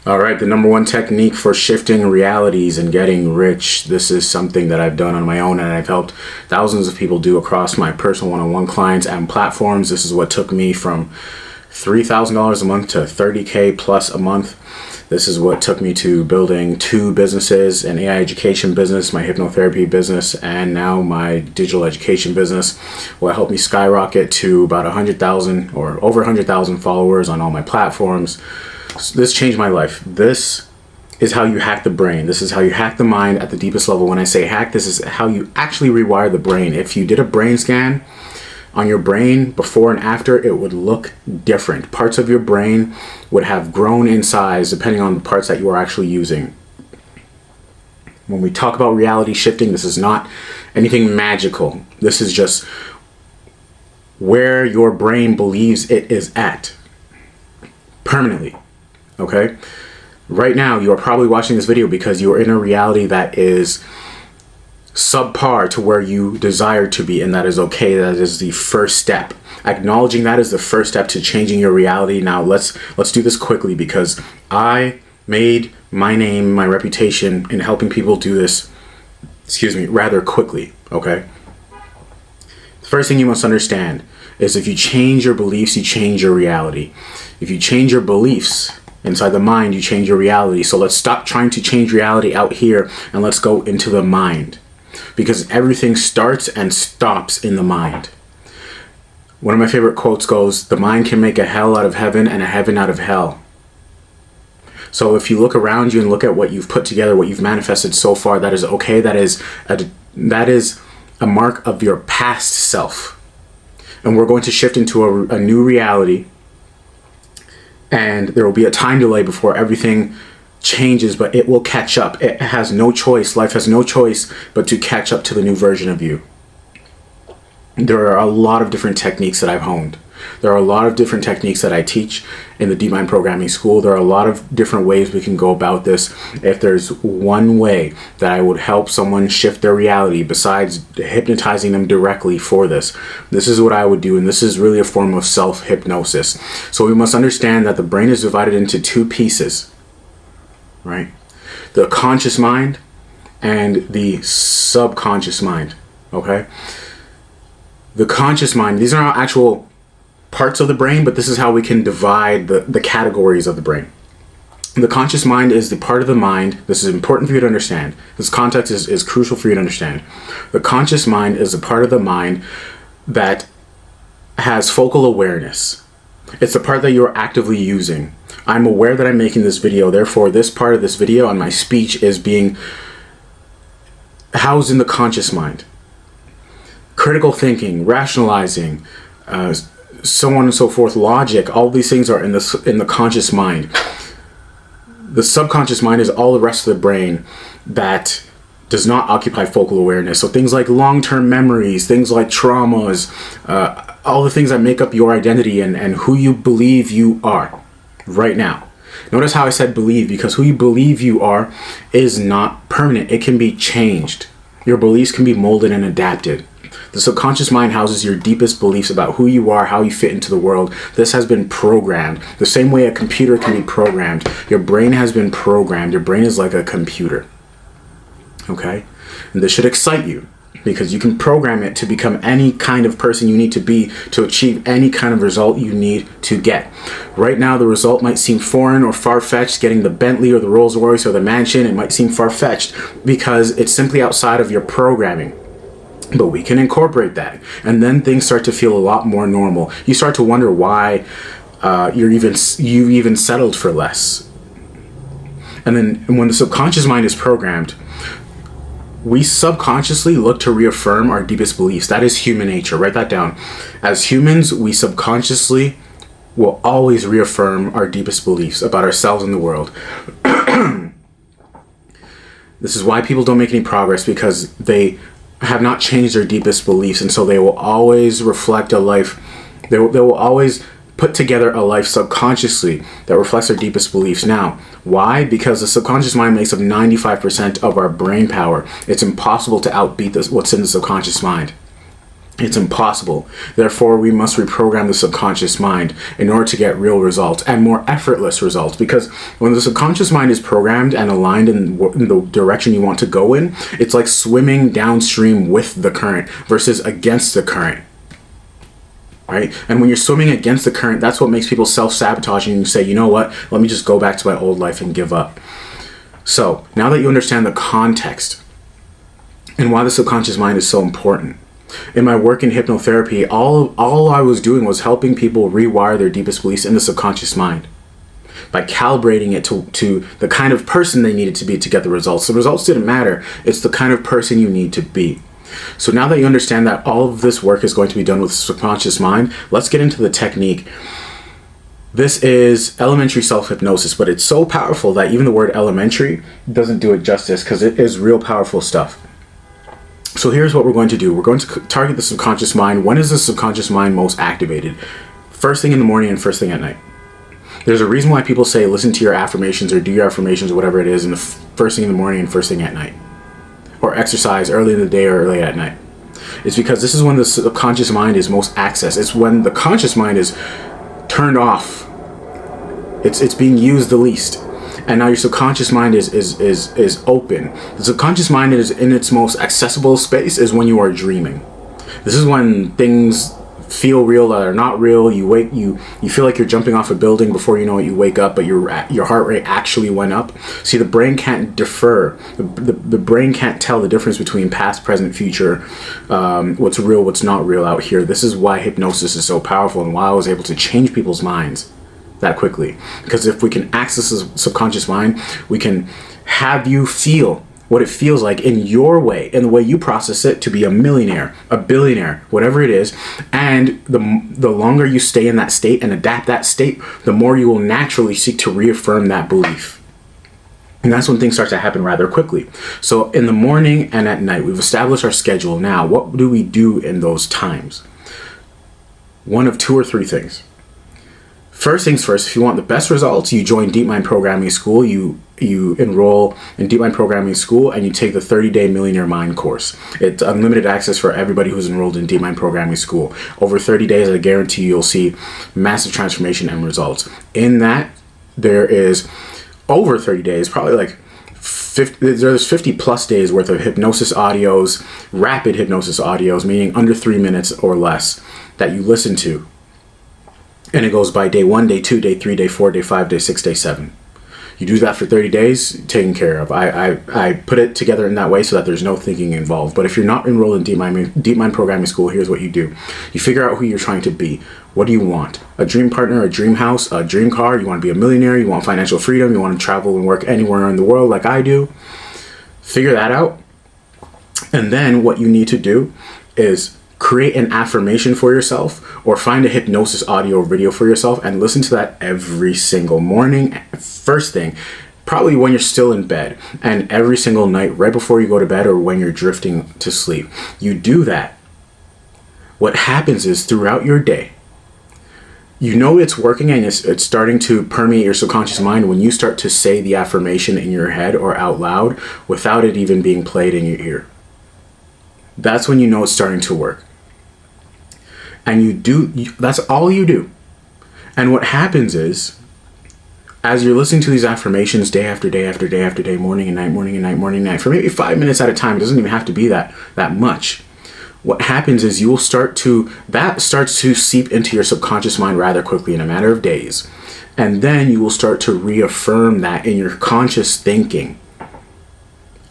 All right, the number one technique for shifting realities and getting rich. This is something that I've done on my own, and I've helped thousands of people do across my personal one-on-one clients and platforms. This is what took me from $3,000 a month to $30K plus a month. This is what took me to building 2 businesses, an AI education business, my hypnotherapy business, and now my digital education business. What helped me skyrocket to about 100,000 or over 100,000 followers on all my platforms. This changed my life. This is how you hack the brain. This is how you hack the mind at the deepest level. When I say hack, this is how you actually rewire the brain. If you did a brain scan on your brain before and after, it would look different. Parts of your brain would have grown in size depending on the parts that you are actually using. When we talk about reality shifting, this is not anything magical. This is just where your brain believes it is at permanently. Okay? Right now, you are probably watching this video because you are in a reality that is subpar to where you desire to be, and that is okay. That is the first step. Acknowledging that is the first step to changing your reality. Now, let's do this quickly because I made my name, my reputation in helping people do this, rather quickly, okay? The first thing you must understand is if you change your beliefs, you change your reality. If you change your beliefs inside the mind, you change your reality. So let's stop trying to change reality out here and let's go into the mind, because everything starts and stops in the mind. One of my favorite quotes goes, "The mind can make a hell out of heaven and a heaven out of hell." So if you look around you and look at what you've put together, what you've manifested so far, that is okay. That is a mark of your past self. And we're going to shift into a new reality. And there will be a time delay before everything changes, but it will catch up. It has no choice. Life has no choice but to catch up to the new version of you. There are a lot of different techniques that I've honed. There are a lot of different techniques that I teach in the Deep Mind Programming School. There are a lot of different ways we can go about this. If there's one way that I would help someone shift their reality besides hypnotizing them directly for this, this is what I would do. And this is really a form of self-hypnosis. So we must understand that the brain is divided into 2 pieces, right? The conscious mind and the subconscious mind, okay? The conscious mind, these are not actual parts of the brain, but this is how we can divide the categories of the brain. The conscious mind is the part of the mind. This is important for you to understand. This context is crucial for you to understand. The conscious mind is the part of the mind that has focal awareness. It's the part that you're actively using. I'm aware that I'm making this video, therefore this part of this video and my speech is being housed in the conscious mind. Critical thinking, rationalizing, so on and so forth, logic, all these things are in the conscious mind. The subconscious mind is all the rest of the brain that does not occupy focal awareness. So things like long-term memories, things like traumas, all the things that make up your identity and who you believe you are right now. Notice how I said believe, because who you believe you are is not permanent. It can be changed. Your beliefs can be molded and adapted. The subconscious mind houses your deepest beliefs about who you are, how you fit into the world. This has been programmed. The same way a computer can be programmed. Your brain has been programmed. Your brain is like a computer. Okay? And this should excite you because you can program it to become any kind of person you need to be to achieve any kind of result you need to get. Right now, the result might seem foreign or far-fetched, getting the Bentley or the Rolls Royce or the mansion. It might seem far-fetched because it's simply outside of your programming. But we can incorporate that, and then things start to feel a lot more normal. You start to wonder why you even settled for less. And then when the subconscious mind is programmed, we subconsciously look to reaffirm our deepest beliefs. That is human nature. Write that down. As humans, we subconsciously will always reaffirm our deepest beliefs about ourselves and the world. This is why people don't make any progress, because they have not changed their deepest beliefs, and so they will always reflect a life. They will always put together a life subconsciously that reflects their deepest beliefs. Now, why? Because the subconscious mind makes up 95% of our brain power. It's impossible to outbeat what's in the subconscious mind. It's impossible. Therefore, we must reprogram the subconscious mind in order to get real results and more effortless results. Because when the subconscious mind is programmed and aligned in the direction you want to go in, it's like swimming downstream with the current versus against the current. Right? And when you're swimming against the current, that's what makes people self-sabotage and you say, you know what, let me just go back to my old life and give up. So now that you understand the context and why the subconscious mind is so important, in my work in hypnotherapy, all I was doing was helping people rewire their deepest beliefs in the subconscious mind by calibrating it to the kind of person they needed to be to get the results. The results didn't matter. It's the kind of person you need to be. So now that you understand that all of this work is going to be done with the subconscious mind, let's get into the technique. This is elementary self-hypnosis, but it's so powerful that even the word elementary doesn't do it justice because it is real powerful stuff. So here's what we're going to do. We're going to target the subconscious mind. When is the subconscious mind most activated? First thing in the morning and first thing at night. There's a reason why people say listen to your affirmations or do your affirmations or whatever it is in the first thing in the morning and first thing at night. Or exercise early in the day or early at night. It's because this is when the subconscious mind is most accessed. It's when the conscious mind is turned off. It's being used the least. And now your subconscious mind is open. The subconscious mind is in its most accessible space is when you are dreaming. This is when things feel real that are not real. You feel like you're jumping off a building before you know it. You wake up, but your heart rate actually went up. See, the brain can't defer. The brain can't tell the difference between past, present, future, what's real, what's not real out here. This is why hypnosis is so powerful and why I was able to change people's minds that quickly. Because if we can access the subconscious mind, we can have you feel what it feels like in your way, in the way you process it, to be a millionaire, a billionaire, whatever it is. And the longer you stay in that state and adapt that state, the more you will naturally seek to reaffirm that belief. And that's when things start to happen rather quickly. So in the morning and at night, we've established our schedule. Now, what do we do in those times? One of two or three things. First things first, if you want the best results, you join Deep Mind Programming School. You enroll in Deep Mind Programming School and you take the 30-day Millionaire Mind course. It's unlimited access for everybody who's enrolled in Deep Mind Programming School. Over 30 days, I guarantee you'll see massive transformation and results. In that, there is over 30 days, probably like 50, there's 50 plus days worth of hypnosis audios, rapid hypnosis audios, meaning under 3 minutes or less, that you listen to. And it goes by day 1, day 2, day 3, day 4, day 5, day 6, day 7. You do that for 30 days, taken care of. I put it together in that way so that there's no thinking involved. But if you're not enrolled in Deep Mind Programming School, here's what you do. You figure out who you're trying to be. What do you want? A dream partner, a dream house, a dream car? You want to be a millionaire? You want financial freedom? You want to travel and work anywhere in the world like I do? Figure that out. And then what you need to do is create an affirmation for yourself or find a hypnosis audio or video for yourself and listen to that every single morning, first thing, probably when you're still in bed, and every single night right before you go to bed or when you're drifting to sleep. You do that. What happens is throughout your day, you know it's working and it's starting to permeate your subconscious mind when you start to say the affirmation in your head or out loud without it even being played in your ear. That's when you know it's starting to work. And that's all you do. And what happens is, as you're listening to these affirmations day after day after day after day, morning and night, morning and night, morning and night, for maybe 5 minutes at a time, it doesn't even have to be that much. What happens is that starts to seep into your subconscious mind rather quickly in a matter of days. And then you will start to reaffirm that in your conscious thinking.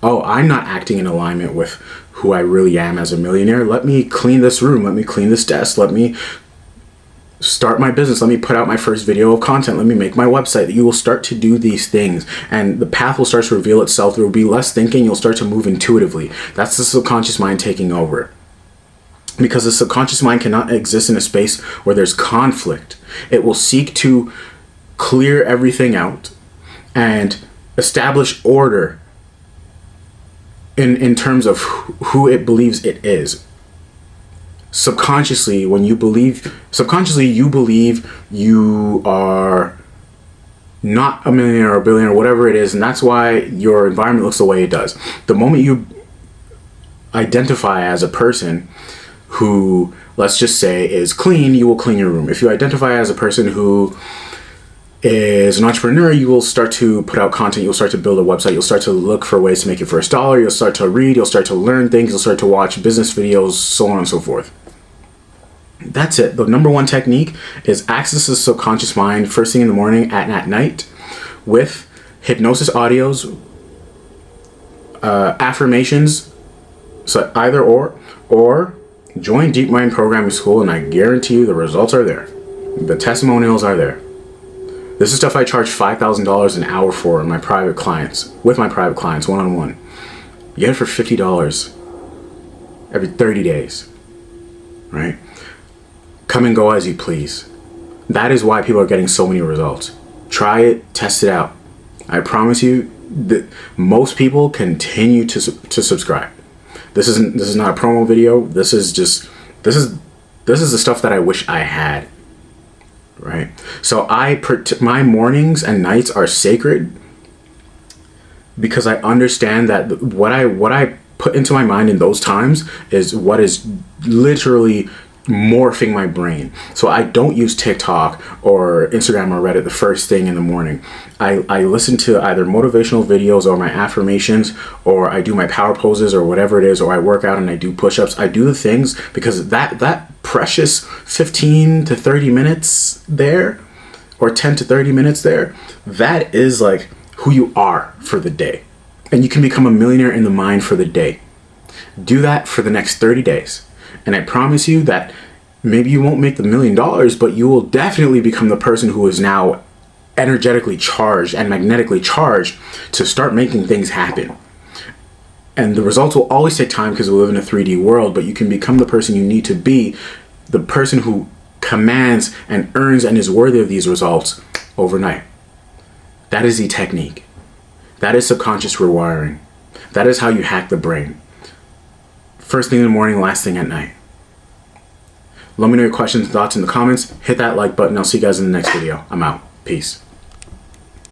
Oh, I'm not acting in alignment with who I really am as a millionaire. Let me clean this room. Let me clean this desk. Let me start my business. Let me put out my first video of content. Let me make my website. You will start to do these things and the path will start to reveal itself. There will be less thinking. You'll start to move intuitively. That's the subconscious mind taking over. Because the subconscious mind cannot exist in a space where there's conflict. It will seek to clear everything out and establish order in terms of who it believes it is. Subconsciously, you believe you are not a millionaire or a billionaire, whatever it is, and that's why your environment looks the way it does. The moment you identify as a person who, let's just say, is clean, you will clean your room. If you identify as a person who is an entrepreneur, you will start to put out content, you'll start to build a website, you'll start to look for ways to make your first dollar, you'll start to read, you'll start to learn things, you'll start to watch business videos, so on and so forth. That's it. The number one technique is access the subconscious mind first thing in the morning and at night with hypnosis audios, affirmations, so either or join Deep Mind Programming School, and I guarantee you the results are there. The testimonials are there. This is stuff I charge $5,000 an hour for in my private clients, with my private clients, one-on-one. You get it for $50 every 30 days, right? Come and go as you please. That is why people are getting so many results. Try it, test it out. I promise you that most people continue to subscribe. This is not a promo video. This is the stuff that I wish I had. Right? So my mornings and nights are sacred because I understand that what I put into my mind in those times is what is literally morphing my brain. So I don't use TikTok or Instagram or Reddit the first thing in the morning. I listen to either motivational videos or my affirmations, or I do my power poses or whatever it is, or I work out and I do push-ups. I do the things because that precious 15 to 30 minutes there, or 10 to 30 minutes there, that is like who you are for the day. And you can become a millionaire in the mind for the day. Do that for the next 30 days. And I promise you that maybe you won't make the $1 million, but you will definitely become the person who is now energetically charged and magnetically charged to start making things happen. And the results will always take time because we live in a 3D world, but you can become the person you need to be, the person who commands and earns and is worthy of these results overnight. That is the technique. That is subconscious rewiring. That is how you hack the brain. First thing in the morning, last thing at night. Let me know your questions and thoughts in the comments. Hit that like button. I'll see you guys in the next video. I'm out. Peace.